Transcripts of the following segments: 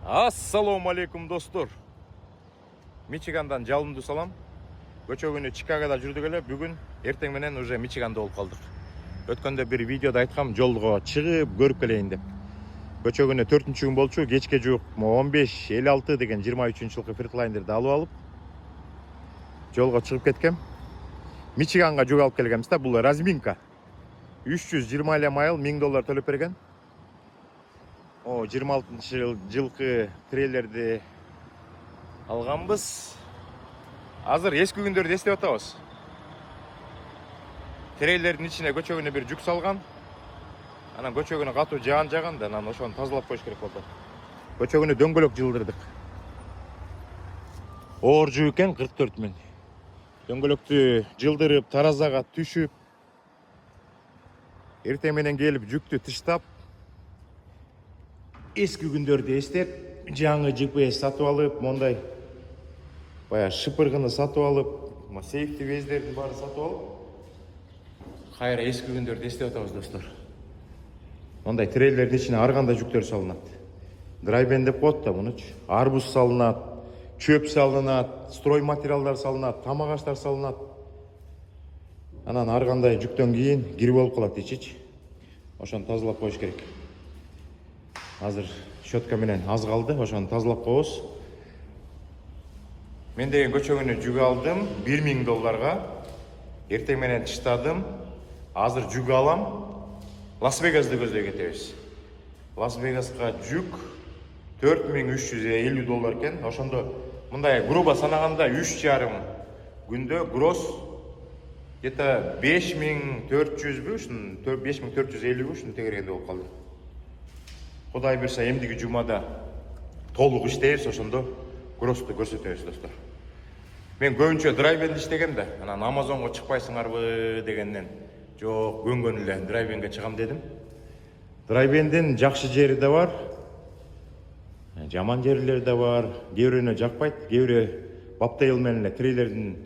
Ассалому алейкум достор. Мичигандан жалынды салам. Көчө күнү Чикагода жүрдүк эле. Бүгүн эртең менен уже Мичиганда болуп калдык. Өткөндө бир видеодо айткам, жолго чыгып көрүп келейин деп. Көчө күнү 4-күн болчу, кечке жуук 15:56 деген 23-жылкы фритлайнерди алып алып жолго чыгып кеткем. Мичиганга жүк алып келгенбиз да, бул разминка. 320 эле майыл, $1000 төлөп берген. 26-жылкы трейлерди алганбыз. Азыр эски күндөрдү эстеп атабыз. Трейлердин ичине көчө күнү бир жүк салган. Анан көчө күнү катуу жаан жаган да, анан ошону тазалап коюш керек болду. Көчө күнү дөңгөлөк жылдырдык. Оор жүк экен 44 000. Дөңгөлөктү жылдырып, таразага түшүп, эртең менен келип жүктү тыштап, эски күндөрдү эстеп, жаңы GPS сатып алып, мондай баягы шыпыргыны сатып алып, сейфти бездердин баарын сатып алып, кайра эски күндөрдү эстеп атабыз достор. Мондай трейлердин ичине ар кандай жүктөр салынат. Драйбен деп коет да мунучу. Арбуз салынат, чөп салынат, строй материалдар салынат, тамак аштар салынат. Анан ар кандай жүктөн кийин кирип болуп калат ичичи. Ошону тазалап коюш керек. Азыр щетка менен аз калды, ошону тазалап коебуз. Мен деген көчө күнү жүк алдым $1000. Эртең менен тыштадым. Азыр жүк алам. Лас-Вегасты көздөй кетебиз. Лас-Вегаска жүк $4350 экен. Ошондо мындай грубо санаганда 3,5 күндө гроз где-то 5400 ушун 5450 ушун тегергенде болуп калды. Кудай берсе эмдиги жумада толук иштейбиз, ошондо грозду көрсөтөбүз достор. Мен көбүнчө драйвенде иштегем да, анан Амазонго чыкпайсыңарбы дегенден, жок, көнгөн эле драйвенге чыгам дедим. Драйвендин жакшы жери да бар, жаман жерлери да бар. Кээ бирөөнө жакпайт, кээ бирөө баптейл менен эле трейлердин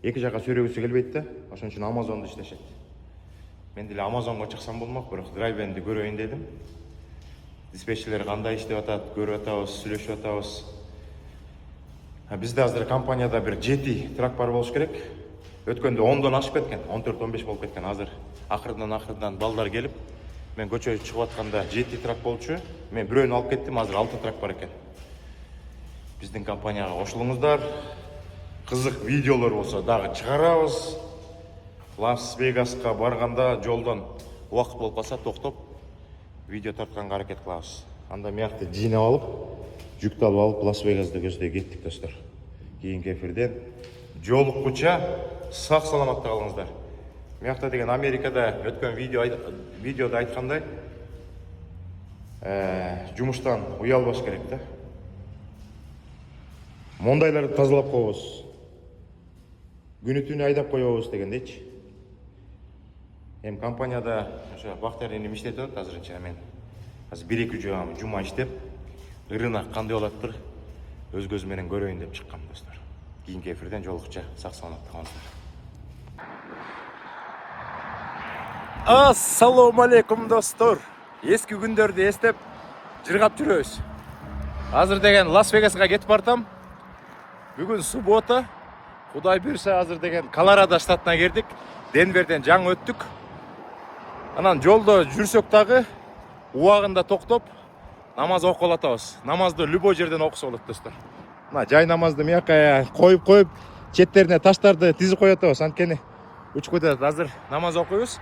эки жака сүйрөгүсү келбейт да, ошон үчүн Амазонду иштешет. Мен деле Амазонго чыксам болмок, бирок драйвенди көрөйүн дедим. Диспетчерлер кандай иштеп атат, көрүп атабыз, сүйлөшүп атабыз. Бизде азыр компанияда бир 7 трак бар болуш керек. Өткөндө 10дон ашып кеткен, 14-15 болуп кеткен. Азыр акырдан балдар келип, мен көчөгө чыгып атканда 7 трак болчу. Мен бирөөнү алып кеттим, азыр 6 трак бар экен. Биздин компанияга кошулуңуздар. Кызык видеолор болсо дагы чыгарабыз. Лас-Вегаска барганда жолдон убакыт болуп калса токтоп видео тартканга аракет кылабыз. Анда мыякты жыйнап алып, жүктү алып алып Лас-Вегасты көздөй кеттик достор. Кийинки эфирден жолуккуча сак саламатта калыңыздар. Мыякта деген Америкада өткөн видеодо айткандай, жумуштан уялбаш керек да. Мондайларды тазалап коебуз. Күнү-түнү айдап коебуз дегендейчи. Эми компанияда ошо Бактар энем иштеп атат азырынча. Мен азыр 1-2 жума иштеп, ырына кандай болоттур өз көзүм менен көрөйүн деп чыккам достор. Кийинки эфирден жолукча сак саламатта калыңыздар. Ассалому алейкум достор. Эски күндөрдү эстеп жыргап жүрөбүз. Азыр деген Лас-Вегаска кетип бартам. Бүгүн суббота. Кудай берсе азыр деген Колорадо штатына келдик. Денверден жаңы өттүк. Анан жолдо жүрсөк дагы убагында токтоп намаз окуп атабыз. Намазды любой жерден окуса болот достор. Мына жай намазды мыякка коюп, четтерине таштарды тизип коюп атабыз. Анткени учуп кетет. Азыр намаз окуйбуз.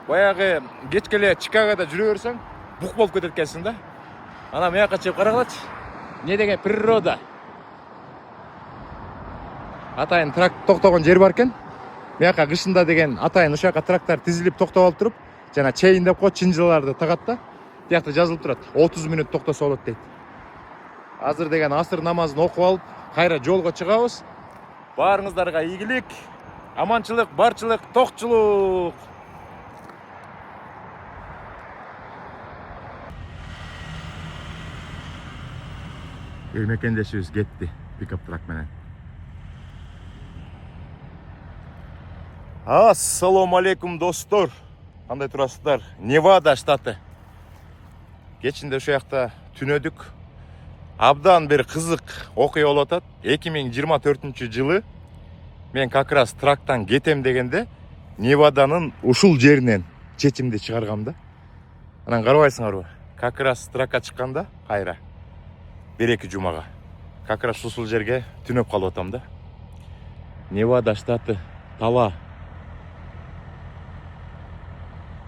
Баягы кечке эле Чикагода жүрө берсең, бук болуп кетет экенсиң да. Анан мыякка чыгып карагылачы. Не деген природа. Атайын трак токтогон жер бар экен. Мыякка кышында деген атайын ушакка трактар тизилип токтоп алып туруп, жана чейин деп коет, чынжыларды тагат да. Тиякта жазылып турат, 30 мүнөт токтосо болот дейт. Азыр деген асыр намазын окуп алып, кайра жолго чыгабыз. Баарыңыздарга ийгилик, аманчылык, барчылык, токчулук. Мекендешибиз кетти пикап трак менен. Ассалому алейкум достор. Кандай турасыздар? Невада штаты. Кечинде ушул жакта түнөдүк. Абдан бир кызык окуя болуп атат. 2024-жылы мен как раз трактан кетем дегенде Неваданын ушул жеринен чечимди чыгаргам да. Анан карабайсыңарбы? Как раз тракка чыкканда кайра 1-2 жумага. Как раз ушул жерге түнөп калып атам да. Невада штаты тала.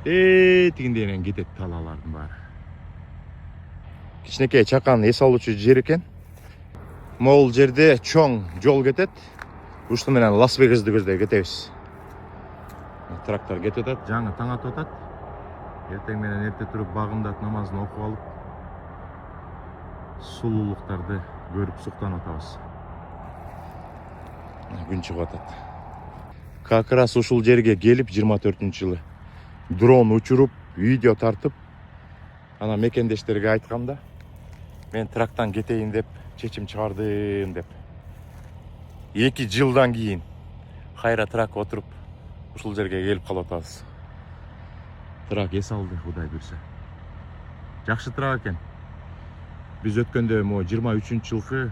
Тигинден кетет талалардын баары. Кичинекей чакан эс алуучу жер экен. Могул жерде чоң жол кетет. Ушул менен Лас-Вегасты көздөй кетебиз. Трактор кетип атат, жаңы таң атып атат. Эртең менен эрте туруп багымдат намазын окуп алып, сулуулуктарды көрүп суктанып атабыз. Күн чыгып атат. Как раз ушул жерге келип 24-жылы дрон учуруп, видео тартып, ана мекендештерге айтканда, мен трактан кетейин деп чечим чыгардым деп. 2 жылдан кийин кайра трак отуруп ушул жерге келип калып атабыз. Трак эс алды, Кудай буйрса. Жакшы трак экен. Биз өткөндө 23-жылкы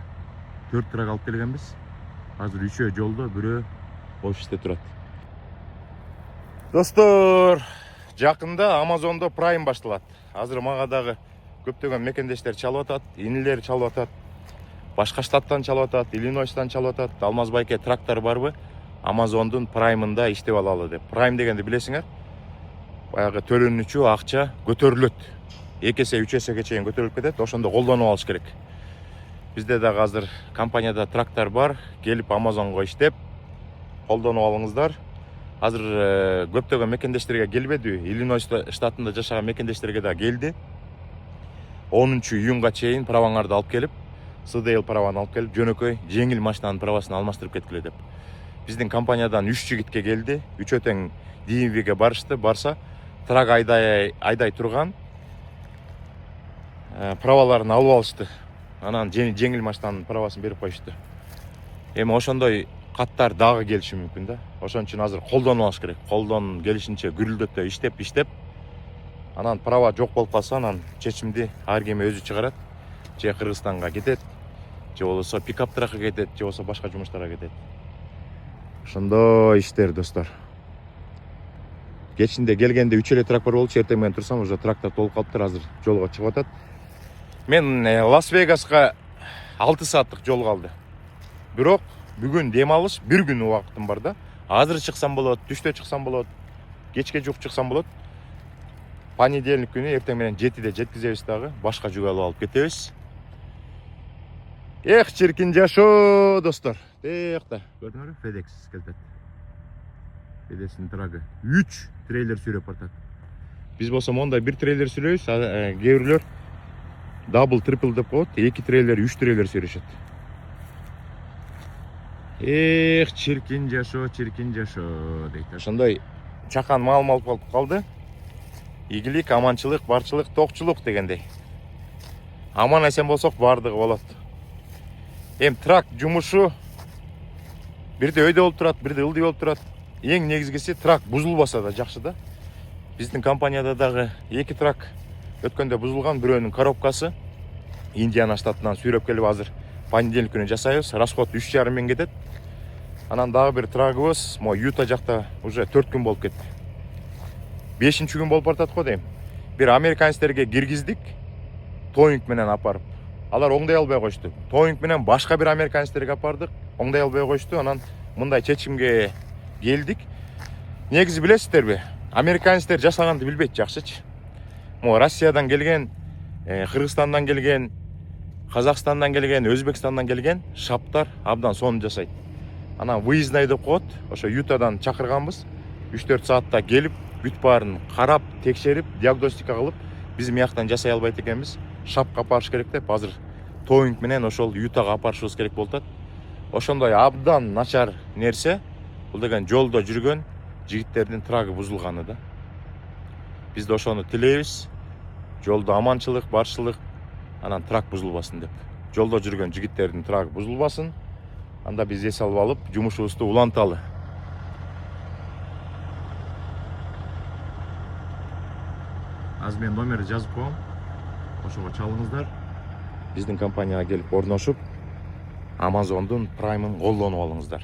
4 трак алып келгенбиз. Азыр 3 жолдо, бирөө офисте турат. Достор, жакында Amazon'да Prime башталат. Азыр мага дагы көптөгөн мекендештер чалып атат, инилер чалып атат. Башка штаттан чалып атат, Иллинойстан чалып атат. Алмаз байке трактор барбы? Amazon'дун Prime'ында иштеп алалы деп. Prime дегенди билесиңер? Баягы төлөнүүчү акча көтөрүлөт. 2 эсе 3 эсеге чейин көтөрүлүп кетет. Ошондо колдонуп алыш керек. Бизде дагы азыр компанияда трактор бар, келип Amazon'го иштеп колдонуп алыңыздар. Азыр көптөгөн мекендештерге келбеди. Иллинойс штатында жашаган мекендештерге да келди. 10-июнга чейин праваңарды алып келип, СДЛ праваны алып келип, жөнөкөй жеңил машинанын правасын алмаштырып кеткиле деп. Биздин компаниядан 3 жигитке келди. 3 тең DMV-ге барышты. Барса, трак айдай турган праваларын алып алышты. Анан жеңил машинанын правасын берип коюшту. Эми ошондой каттар дагы келиши мүмкүн да. Ошон үчүн азыр колдонуп алыш керек. Колдон келишинче гүрүлдөтө иштеп, анан права жок болуп калса, анан чечимди ар ким өзү чыгарат. Же Кыргызстанга кетет, же болбосо пикап тракка кетет, же болбосо башка жумуштарга кетет. Ошондой иштер, достор. Кечинде келгенде 3 эле трак бар болчу, эртең менен турсам, уже трактор толуп калыптыр, азыр жолго чыгып атат. Мен Лас-Вегаска 6 сааттык жол калды. Бирок бүгүн дем алыш 1 күн убактым бар да. Азыр чыксам болот, түштө чыксам болот, кечке жук чыксам болот. Понедельник күнү эртең менен 7-де жеткизебиз дагы, башка жүк алып кетебиз. Эх, чиркин жашоо, достор. Текта, көрдүңөрбү? FedEx келтет. FedEx'ин трагы 3 трейлер сүйрөп бартат. Биз болсо мондай 1 трейлер сүйрөйбүз, кээ бирлер дабл, трипл деп коет, 2 трейлер, 3 трейлер сүйрөшөт. Эх, чиркин жашоо дейт. Ошондой чакан маалым алып калды. Игилик, аманчылык, барчылык, токчулук дегендей. Аман эсен болсок бардыгы болот. Эми трак жумушу бирде өйдө болуп турат, бирде ылдый болуп турат. Эң негизгиси трак бузулбаса да жакшы да. Биздин компанияда дагы 2 трак өткөндө бузулган, бирөөнүн коробкасы Индиана штатынан сүйрөп келип азыр понедельник күнү жасайбыз. Расход 3,5 миң кетет. Анан дагы бир трагыбыз Юта жакта уже 4 күн болуп кетти. 5-күн болуп бартат го дейм. Бир американецтерге киргиздик, тоинг менен апарып. Алар оңдой албай коюшту. Тоинг менен башка бир американецтерге апардык, оңдой албай коюшту. Анан мындай чечимге келдик. Негизи билесиздерби? Американецтер жасаганды билбейт жакшычы. Россиядан келген, Кыргызстандан келген, Казакстандан келген, Өзбекстандан келген шаптар абдан сонун жасайт. Анан выездной деп коет. Ошо Ютадан чакырганбыз. 3-4 саатта келип, бүт баарын карап, текшерип, диагностика кылып, биз мияктан жасай албайт экенбиз. Шапка апарыш керек деп, азыр тоинг менен ошол Ютага апарышыбыз керек болуп атат. Ошондой абдан начар нерсе. Бул деген жолдо жүргөн жигиттердин трагы бузулганы да. Биз да ошону тилейбиз. Жолдо аманчылык, барчылык, анан трак бузулбасын деп. Жолдо жүргөн жигиттердин трагы бузулбасын. Анда биз эс алып алып, жумушубузду уланталы. Азыр мен номерди жазып коем. ошого чалыңыздар. Биздин компанияга келип орношуп Amazon'дун Prime'ын колдонуп алыңыздар.